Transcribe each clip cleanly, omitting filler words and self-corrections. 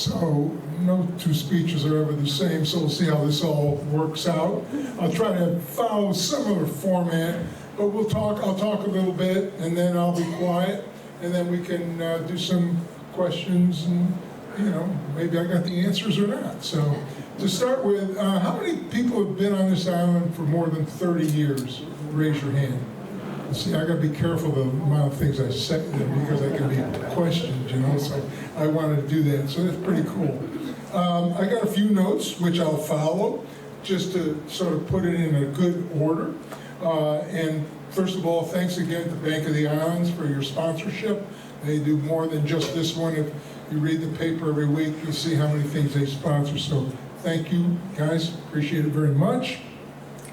So no two speeches are ever the same, so we'll see how this all works out. I'll try to follow a similar format, but I'll talk a little bit, and then I'll be quiet, and then we can do some questions, and maybe I got the answers or not. So to start with, how many people have been on this island for more than 30 years? Raise your hand. See, I got to be careful the amount of things I say because I can be questioned, so I wanted to do that. So that's pretty cool. I got a few notes which I'll follow just to sort of put it in a good order. And first of all, thanks again to Bank of the Islands for your sponsorship. They do more than just this one. If you read the paper every week, you'll see how many things they sponsor. So thank you, guys. Appreciate it very much.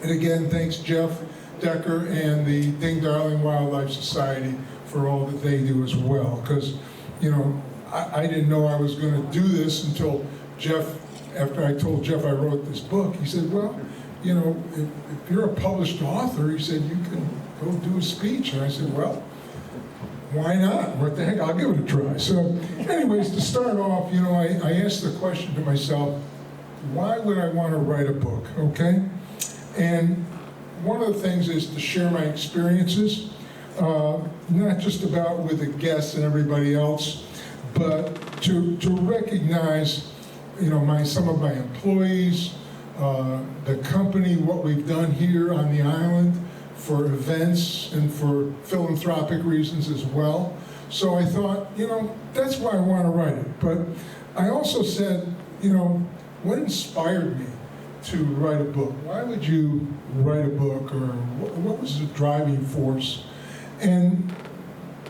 And again, thanks, Jeff Decker and the Ding Darling Wildlife Society for all that they do as well. Because, I didn't know I was going to do this until Jeff, after I told Jeff I wrote this book, he said, well, if you're a published author, he said, you can go do a speech. And I said, well, why not? What the heck? I'll give it a try. So anyways, to start off, I asked the question to myself, why would I want to write a book, okay? And one of the things is to share my experiences, not just about with the guests and everybody else, but to recognize, some of my employees, the company, what we've done here on the island for events and for philanthropic reasons as well. So I thought, that's why I want to write it. But I also said, what inspired me to write a book? Why would you write a book, or what was the driving force? And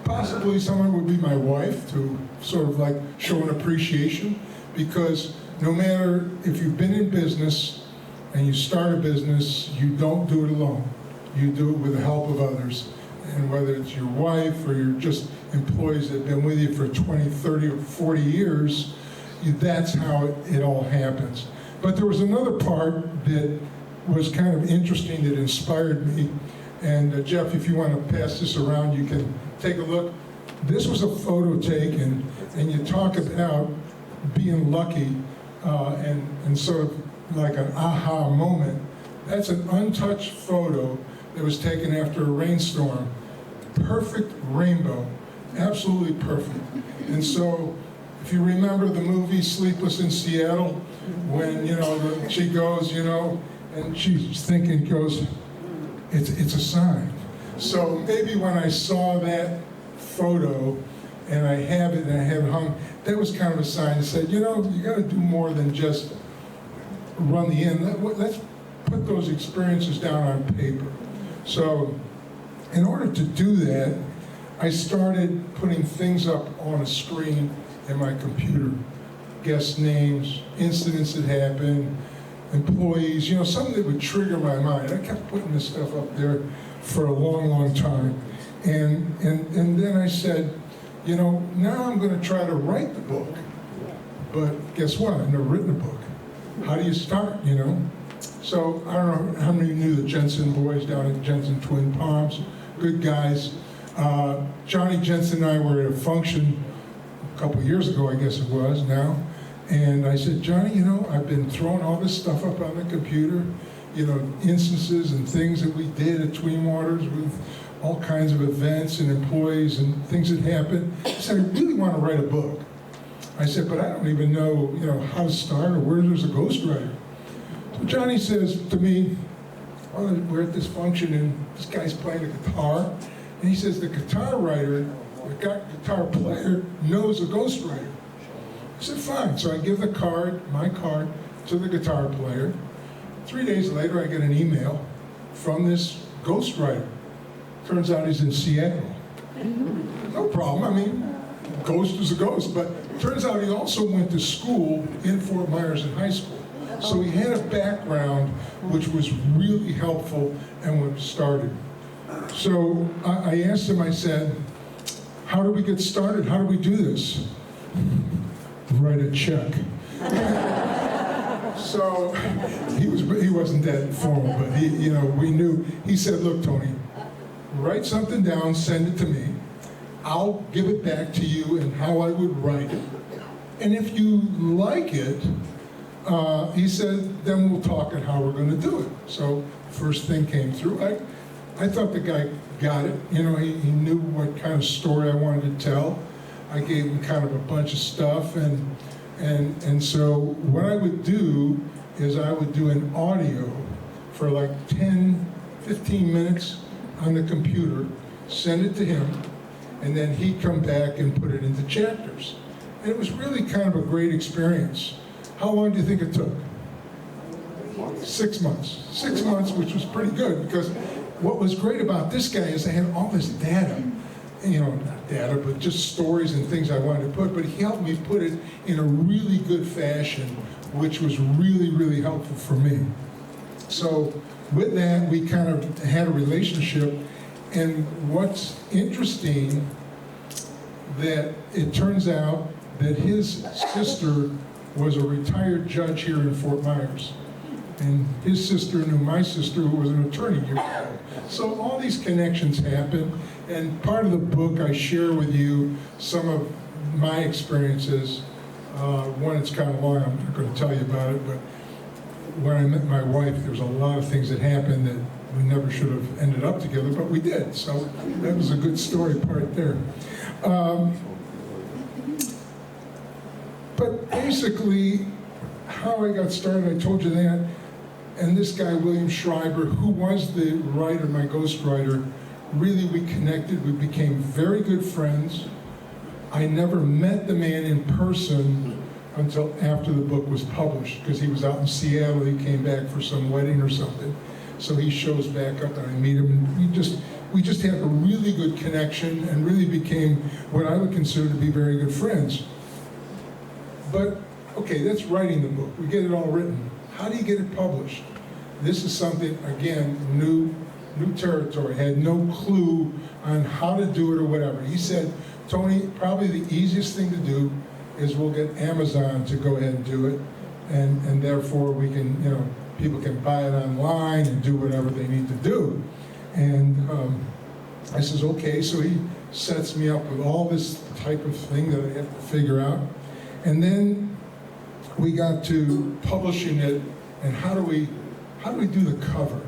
possibly someone would be my wife to sort of like show an appreciation, because no matter if you've been in business and you start a business, you don't do it alone. You do it with the help of others. And whether it's your wife or you're just employees that have been with you for 20, 30, or 40 years, that's how it all happens. But there was another part that was kind of interesting that inspired me. And Jeff, if you want to pass this around, you can take a look. This was a photo taken, and you talk about being lucky and sort of like an aha moment. That's an untouched photo that was taken after a rainstorm. Perfect rainbow, absolutely perfect. And so, if you remember the movie Sleepless in Seattle, when she goes, and she's thinking, it's a sign. So maybe when I saw that photo and I have it hung, that was kind of a sign that said, you got to do more than just run the inn. Let's put those experiences down on paper. So in order to do that, I started putting things up on a screen in my computer. Guest names, incidents that happened, employees, something that would trigger my mind. I kept putting this stuff up there for a long, long time. And then I said, now I'm going to try to write the book. But guess what? I've never written a book. How do you start, So I don't know how many of you knew the Jensen boys down at Jensen Twin Palms. Good guys. Johnny Jensen and I were at a function a couple years ago, I guess it was now. And I said, Johnny, I've been throwing all this stuff up on the computer, instances and things that we did at Tween Waters with all kinds of events and employees and things that happened. I said, I really want to write a book. I said, but I don't even know, how to start or where there's a ghostwriter. So Johnny says to me, well, we're at this function and this guy's playing a guitar. And he says, the guitar writer, the guitar player knows a ghostwriter. I said, fine. So I give my card, to the guitar player. 3 days later, I get an email from this ghostwriter. Turns out he's in Seattle. No problem. Ghost is a ghost. But it turns out he also went to school in Fort Myers in high school. So he had a background which was really helpful and when we started. So I asked him, I said, how do we get started? How do we do this? Write a check. So he wasn't that formal, but we knew. He said, look, Tony, write something down, send it to me. I'll give it back to you and how I would write it. And if you like it, he said, then we'll talk at how we're going to do it. So first thing came through. I thought the guy got it. You know, he knew what kind of story I wanted to tell. I gave him kind of a bunch of stuff, and so what I would do is I would do an audio for like 10, 15 minutes on the computer, send it to him, and then he'd come back and put it into chapters. And it was really kind of a great experience. How long do you think it took? 6 months. 6 months, which was pretty good, because what was great about this guy is I had all this data. You know, not data, but just stories and things I wanted to put, but he helped me put it in a really good fashion, which was really, really helpful for me. So with that, we kind of had a relationship, and what's interesting, that it turns out that his sister was a retired judge here in Fort Myers. And his sister knew my sister, who was an attorney years ago. So all these connections happen, and part of the book I share with you some of my experiences. One, it's kind of long, I'm not going to tell you about it, but when I met my wife, there was a lot of things that happened that we never should have ended up together, but we did. So that was a good story part there. But basically, how I got started, I told you that. And this guy, William Schreiber, who was the writer, my ghostwriter, really we connected. We became very good friends. I never met the man in person until after the book was published, because he was out in Seattle. He came back for some wedding or something. So he shows back up and I meet him, and we just had a really good connection and really became what I would consider to be very good friends. But, okay, that's writing the book. We get it all written. How do you get it published? This is something, again, new territory. Had no clue on how to do it or whatever. He said, Tony, probably the easiest thing to do is we'll get Amazon to go ahead and do it, and therefore we can, you know, people can buy it online and do whatever they need to do. And I says, okay, so he sets me up with all this type of thing that I have to figure out. And then we got to publishing it, and how do we do the cover?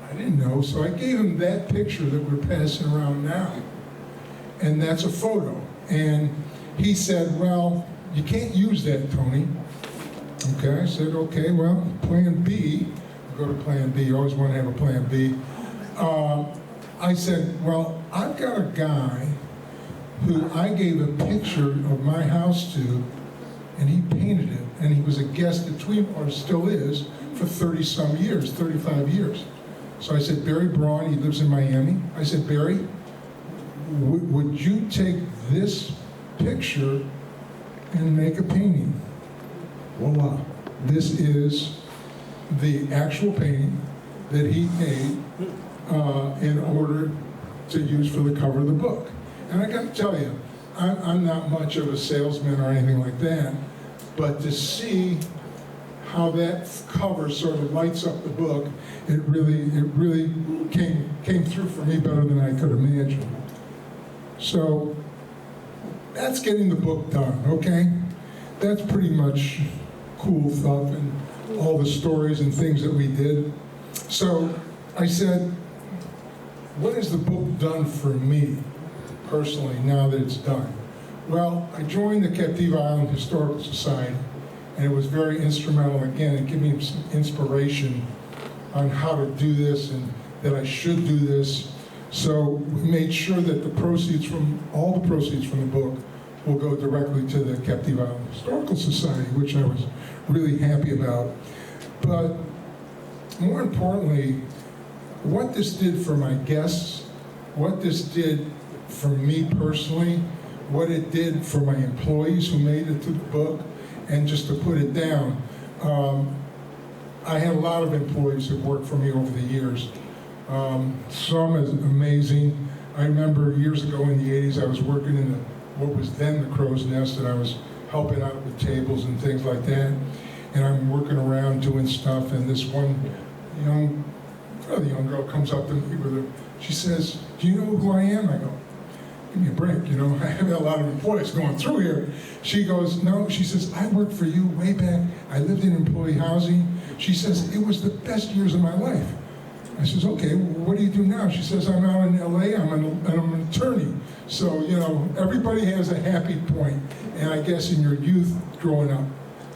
I didn't know, so I gave him that picture that we're passing around now, and that's a photo. And he said, well, you can't use that, Tony. Okay, I said, okay, well, plan B. Go to plan B, you always want to have a plan B. I said, well, I've got a guy who I gave a picture of my house to, and he painted it, and he was a guest at Tween Waters, still is, for 30-some years, 35 years. So I said, Barry Braun, he lives in Miami. I said, Barry, would you take this picture and make a painting? Voila. This is the actual painting that he made in order to use for the cover of the book. And I got to tell you, I'm not much of a salesman or anything like that, but to see how that cover sort of lights up the book, it really came through for me better than I could imagine. So that's getting the book done, okay? That's pretty much cool stuff and all the stories and things that we did. So I said, what has the book done for me personally now that it's done? Well, I joined the Captiva Island Historical Society, and it was very instrumental. Again, it gave me some inspiration on how to do this and that I should do this. So we made sure that all the proceeds from the book will go directly to the Captiva Island Historical Society, which I was really happy about. But more importantly, what this did for my guests, what this did for me personally, what it did for my employees who made it to the book, and just to put it down, I had a lot of employees who worked for me over the years. Some is amazing. I remember years ago in the 80s, I was working in what was then the Crow's Nest, and I was helping out with tables and things like that. And I'm working around doing stuff, and this one young girl comes up to me she says, do you know who I am? I go, give me a break, you know, I have a lot of employees going through here. She goes, no, she says, I worked for you way back. I lived in employee housing. She says, it was the best years of my life. I says, okay, well, what do you do now? She says, I'm out in LA, I'm an attorney. So, you know, everybody has a happy point, and I guess in your youth growing up.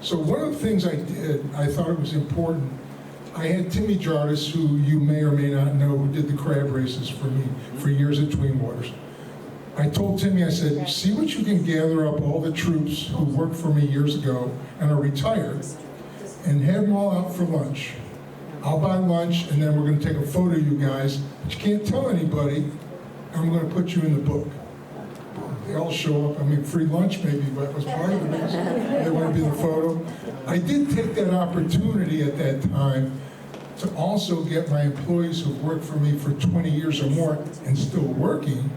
So one of the things I did, I thought it was important. I had Timmy Jardis, who you may or may not know, who did the crab races for me for years at Tween Waters. I told Timmy, I said, see what you can gather up all the troops who worked for me years ago and are retired, and have them all out for lunch. I'll buy lunch, and then we're going to take a photo of you guys, but you can't tell anybody. I'm going to put you in the book. They all show up. I mean, free lunch maybe, but it was part of the reason. They want to be in the photo. I did take that opportunity at that time to also get my employees who've worked for me for 20 years or more and still working,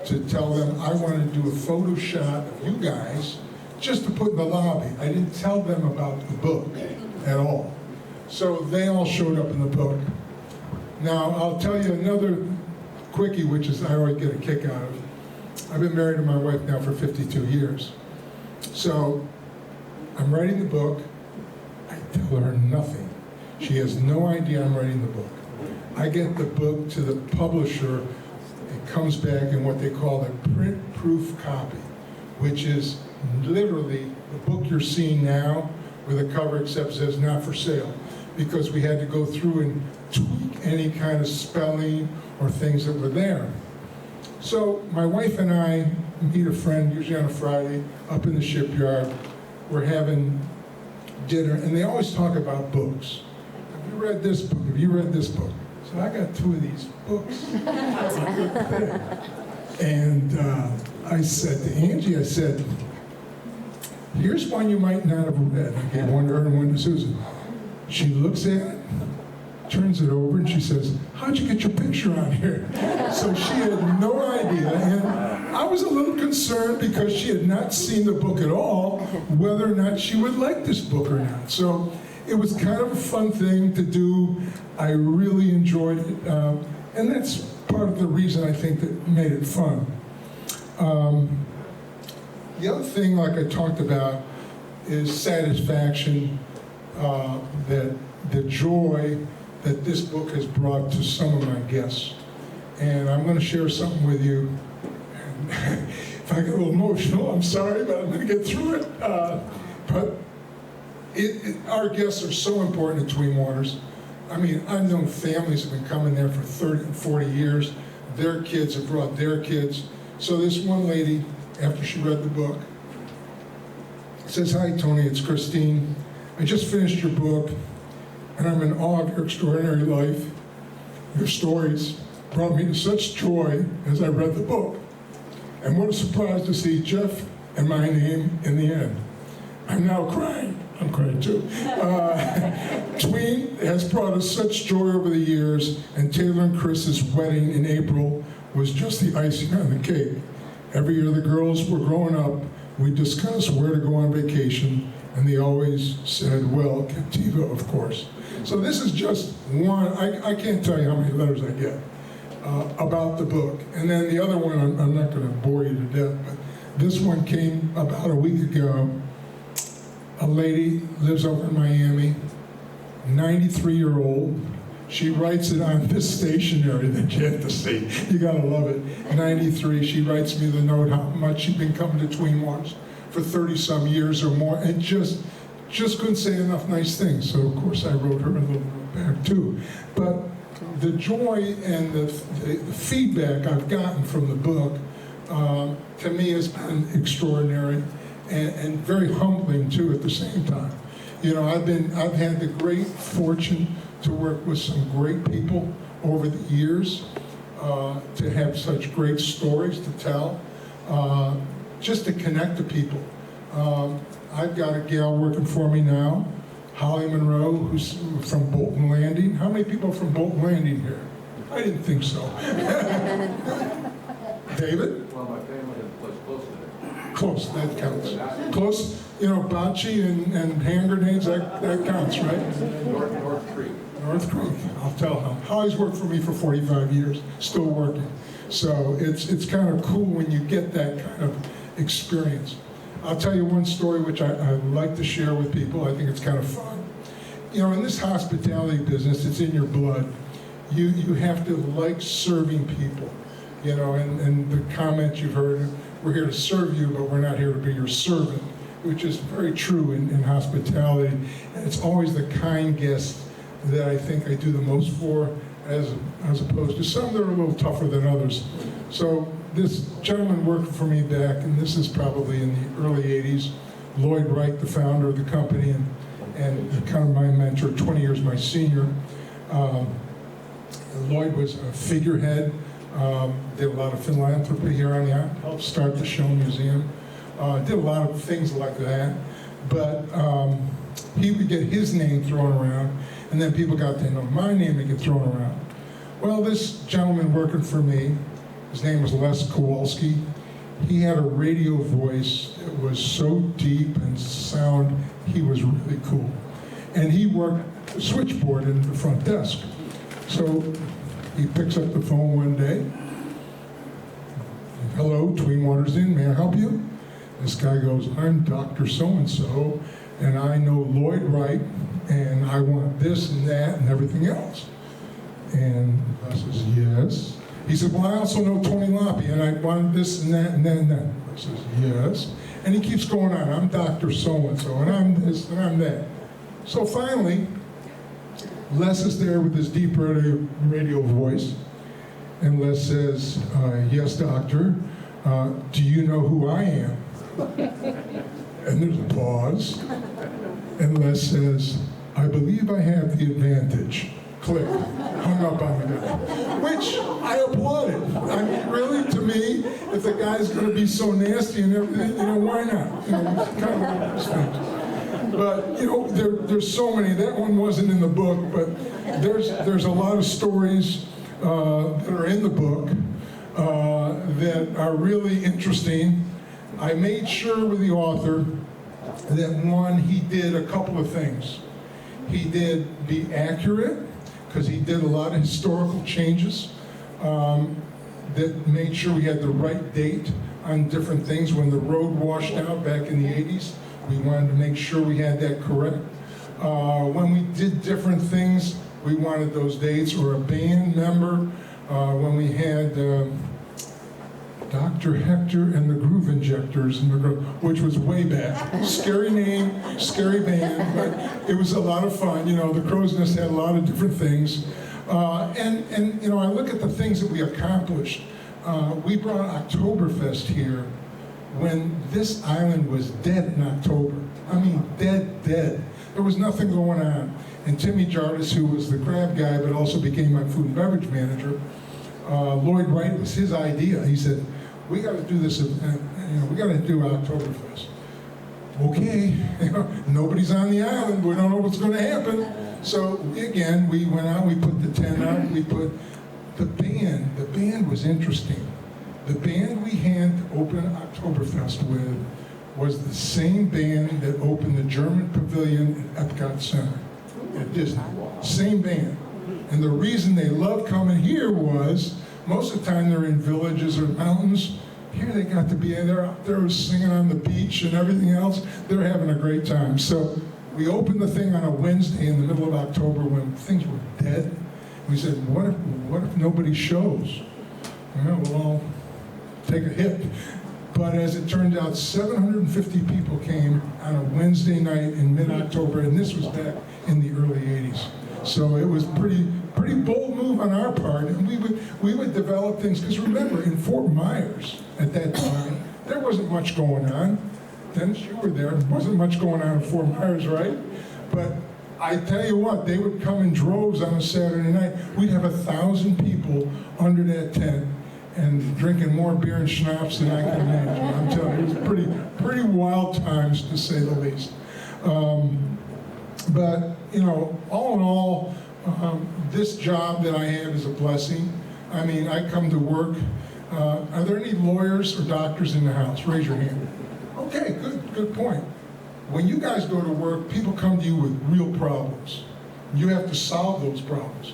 to tell them I want to do a photo shot of you guys just to put in the lobby. I didn't tell them about the book at all. So they all showed up in the book. Now, I'll tell you another quickie, which is I always get a kick out of. I've been married to my wife now for 52 years. So I'm writing the book. I tell her nothing. She has no idea I'm writing the book. I get the book to the publisher. It comes back in what they call a print-proof copy, which is literally the book you're seeing now, where the cover except says not for sale, because we had to go through and tweak any kind of spelling or things that were there. So my wife and I meet a friend, usually on a Friday, up in the shipyard. We're having dinner, and they always talk about books. Have you read this book? Have you read this book? So I got 2 of these books. And I said to Angie, I said, here's one you might not have read. I gave one to her and one to Susan. She looks at it, turns it over, and she says, how'd you get your picture on here? So she had no idea, and I was a little concerned because she had not seen the book at all, whether or not she would like this book or not. So it was kind of a fun thing to do. I really enjoyed it, and that's part of the reason I think that made it fun. The other thing, like I talked about, is satisfaction, that the joy that this book has brought to some of my guests. And I'm going to share something with you. And if I get a little emotional, I'm sorry, but I'm going to get through it. But our guests are so important at Tween Waters. I mean, I've known families have been coming there for 30 and 40 years. Their kids have brought their kids. So this one lady, after she read the book, says, hi, Tony, it's Christine. I just finished your book, and I'm in awe of your extraordinary life. Your stories brought me to such joy as I read the book. And what a surprise to see Jeff and my name in the end. I'm now crying. I'm crying too. Tween has brought us such joy over the years, and Taylor and Chris's wedding in April was just the icing on the cake. Every year the girls were growing up, we discussed where to go on vacation, and they always said, well, Captiva, of course. So this is just one, I can't tell you how many letters I get about the book. And then the other one, I'm not going to bore you to death, but this one came about a week ago. A lady lives over in Miami, 93-year-old. She writes it on this stationery that you have to see. You gotta love it. 93, she writes me the note how much she'd been coming to Tween Waters for 30-some years or more, and just couldn't say enough nice things. So of course I wrote her a little note back too. But the joy and the feedback I've gotten from the book, to me has been extraordinary and very humbling too at the same time. You know, I've had the great fortune to work with some great people over the years, to have such great stories to tell, just to connect to people. I've got a gal working for me now, Holly Monroe, who's from Bolton Landing. How many people are from Bolton Landing here? I didn't think so. David? Well, my family lives close to there. Close, that counts. Close, you know, bocce and hand grenades, that counts, right? North Creek. North Creek, I'll tell him. Holly's worked for me for 45 years, still working. So it's kind of cool when you get that kind of experience. I'll tell you one story which I like to share with people. I think it's kind of fun. You know, in this hospitality business, it's in your blood. You have to like serving people. You know, and the comment you've heard, we're here to serve you, but we're not here to be your servant, which is very true in hospitality. And it's always the kind guest that I think I do the most for, as opposed to some that are a little tougher than others. So this gentleman worked for me back, and this is probably in the early 80s, Lloyd Wright, the founder of the company, and kind of my mentor, 20 years my senior. Lloyd was a figurehead, did a lot of philanthropy here on the island, helped start the Show Museum, did a lot of things like that, but he would get his name thrown around, and then people got to know my name and get thrown around. Well, this gentleman working for me, his name was Les Kowalski. He had a radio voice that was so deep and sound, he was really cool. And he worked the switchboard in the front desk. So he picks up the phone one day. Hello, Tween Waters Inn, may I help you? This guy goes, I'm Dr. So-and-so, and I know Lloyd Wright, and I want this and that and everything else. And I says, yes. He said, well, I also know Tony Lapi, and I want this and that and that and that. I says, yes. And he keeps going on, I'm Dr. So-and-so, and I'm this and I'm that. So finally, Les is there with his deep radio voice, and Les says, yes, doctor, do you know who I am? And there's a pause, and Les says, I believe I have the advantage. Click, hung up on the guy, which I applauded. I mean, really, to me, if the guy's going to be so nasty and everything, you know, why not? You know, it's kind of one of those things. But, you know, there's so many. That one wasn't in the book, but there's a lot of stories that are in the book that are really interesting. I made sure with the author that, one, he did a couple of things. He did be accurate, because he did a lot of historical changes that made sure we had the right date on different things. When the road washed out back in the 80s, we wanted to make sure we had that correct. When we did different things, we wanted those dates, or a band member. When we had Dr. Hector and the Groove Injectors, which was way back. Scary name, scary band, but it was a lot of fun. You know, the Crow's Nest had a lot of different things. And you know, I look at the things that we accomplished. We brought Oktoberfest here when this island was dead in October. I mean, dead. There was nothing going on. And Timmy Jarvis, who was the crab guy, but also became my food and beverage manager, Lloyd Wright, was his idea. He said, we got to do this, you know, we got to do Oktoberfest. Okay, you know, nobody's on the island, we don't know what's going to happen. So again, we went out, we put the tent up, we put the band was interesting. The band we had to open Oktoberfest with was the same band that opened the German Pavilion at Epcot Center at Disney. Same band. And the reason they loved coming here was, most of the time they're in villages or mountains. Here they got to be, they're out there singing on the beach and everything else. They're having a great time. So we opened the thing on a Wednesday in the middle of October when things were dead. We said, what if nobody shows? Well, we'll all take a hit. But as it turned out, 750 people came on a Wednesday night in mid-October, and this was back in the early 80s. So it was pretty bold move on our part, and we would develop things, because remember, in Fort Myers at that time, there wasn't much going on. Dennis, you were there, there wasn't much going on in Fort Myers, right? But I tell you what, they would come in droves on a Saturday night. We'd have 1,000 people under that tent and drinking more beer and schnapps than I can imagine. I'm telling you, it was pretty wild times, to say the least. But, you know, all in all, this job that I have is a blessing. I mean, I come to work. Are there any lawyers or doctors in the house? Raise your hand. Okay, good point. When you guys go to work, people come to you with real problems. You have to solve those problems.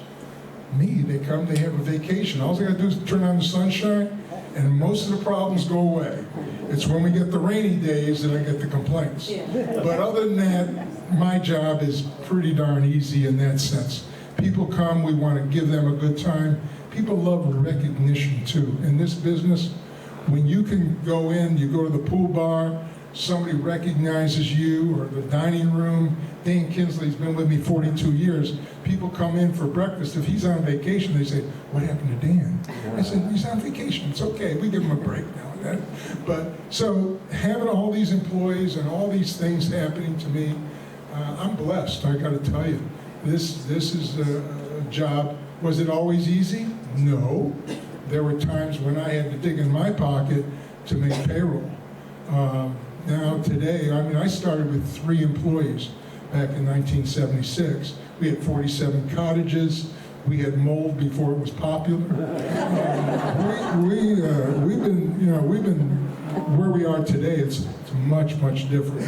Me, they come, they have a vacation. All they gotta do is turn on the sunshine, and most of the problems go away. It's when we get the rainy days that I get the complaints. But other than that, my job is pretty darn easy in that sense. People come, we want to give them a good time. People love recognition too. In this business, when you can go in, you go to the pool bar, somebody recognizes you, or the dining room. Dan Kinsley's been with me 42 years. People come in for breakfast. If he's on vacation, they say, "What happened to Dan?" I said, "He's on vacation. It's okay. We give him a break now and then." But so having all these employees and all these things happening to me, I'm blessed. I got to tell you, this is a job. Was it always easy? No. There were times when I had to dig in my pocket to make payroll. Now today, I mean, I started with 3 employees back in 1976. We had 47 cottages. We had mold before it was popular. We've been where we are today. It's much different.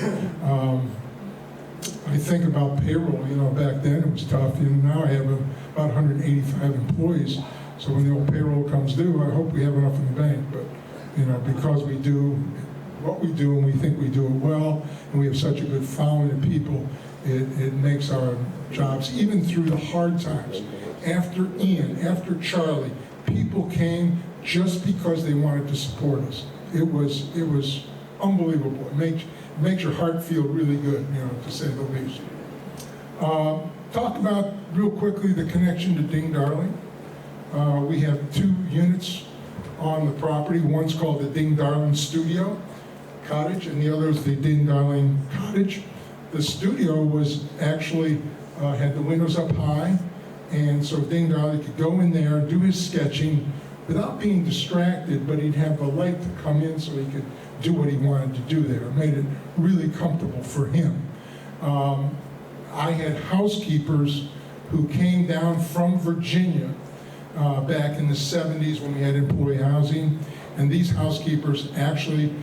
I think about payroll. Back then it was tough. Now I have about 185 employees. So when the old payroll comes due, I hope we have enough in the bank. But because we do what we do and we think we do it well, and we have such a good following of people, it makes our jobs, even through the hard times. After Ian, after Charlie, people came just because they wanted to support us. It was unbelievable. It makes your heart feel really good, to say the least. Talk about, real quickly, the connection to Ding Darling. We have 2 units on the property. One's called the Ding Darling Studio Cottage, and the other is the Ding Darling Cottage. The studio was actually, had the windows up high, and so Ding Darling could go in there, do his sketching without being distracted, but he'd have the light to come in so he could do what he wanted to do there. It made it really comfortable for him. I had housekeepers who came down from Virginia back in the 70s when we had employee housing, and these housekeepers actually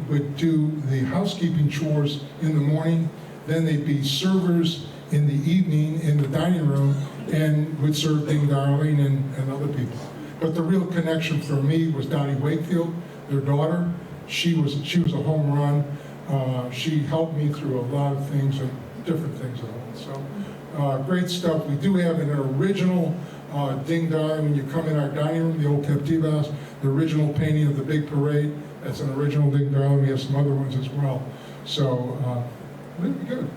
would do the housekeeping chores in the morning, then they'd be servers in the evening in the dining room and would serve Ding Darling and other people. But the real connection for me was Dottie Wakefield, their daughter. She was a home run. She helped me through a lot of things and different things at home. So great stuff. We do have an original Ding Darling. When you come in our dining room, the old Captiva House, the original painting of the Big Parade, that's an original Ding Darling. We have some other ones as well. So really good.